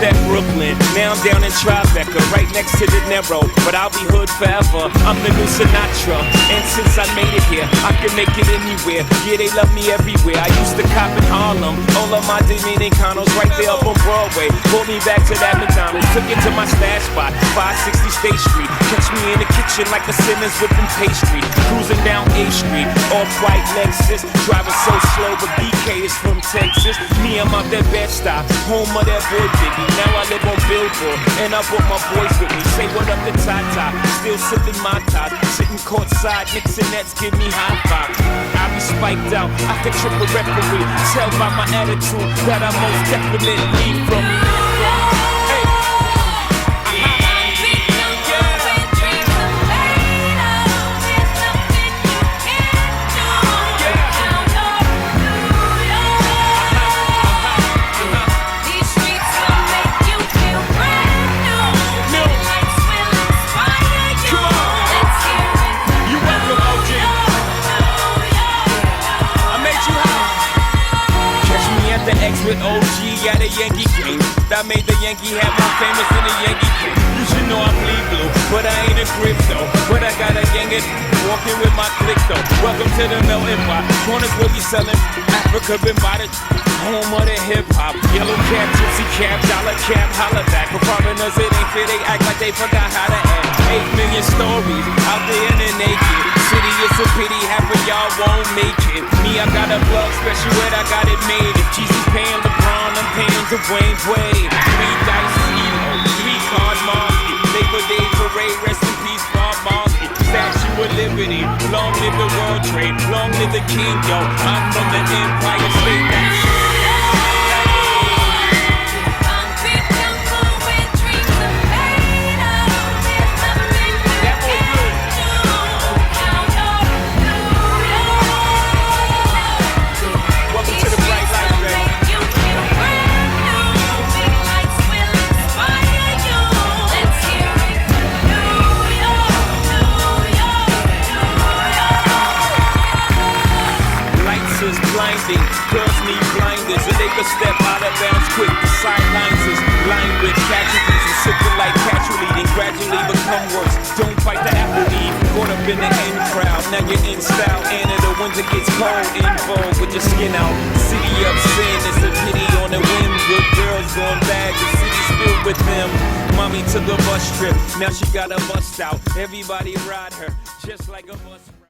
that Brooklyn. Now I'm down in Tribeca, right next to the Narrow. But I'll be hood forever, I'm the new Sinatra. And since I made it here, I can make it anywhere. Yeah, they love me everywhere. I used to cop in Harlem, all of my Dominicanos right there up on Broadway. Pulled me back to that McDonald's, took it to my stash spot, 560 State Street. Catch me in the kitchen like a Simmons whipping pastry. Cruising down A Street, off-white Lexus. Driving so slow, but BK is from Texas. Me, I'm out that Bed-Stuy, home of that boy Biggie. Now I live on Billboard, and I brought my boys with me. Say what up to Tata, still sipping my top. Sitting courtside, Knicks and Nets give me high five. I be spiked out, I could trip a referee. Tell by my attitude that I most definitely need from me. The X with OG at a Yankee game. That made the Yankee hat more famous than the Yankee king. You should know I bleed blue, but I ain't a crypto. But I got a gang it, walking with my click though. Welcome to the melting pot. Corners will be selling Africa been by the home of the hip hop. Yellow cap, gypsy cap, dollar cap, holla back. For foreigners it ain't fair, they act like they forgot how to act. 8 million stories out there in the naked city. It's a pity half of y'all won't make it. Me, I got a plug special and I got it made. If Jeezy's paying LeBron, I'm paying Dwayne Wade. 3 dice ELO, 3 card market. Labor Day parade, rest in peace, Bob Marley. Statue of Liberty, long live the World Trade, long live the King, yo. I'm from the Empire State. Blinding, girls need blinders, and they can step out of bounds quick. The sidelines is lined with casualties, and sipping like casually, then gradually become worse. Don't fight the apple eve, caught up in the in crowd. Now you're in style, and in the winter gets cold, in vogue with your skin out. City of sin, it's a pity on the whim. Good girls going bad, the city's filled with them. Mommy took a bus trip, now she got a bust out. Everybody ride her, just like a bus.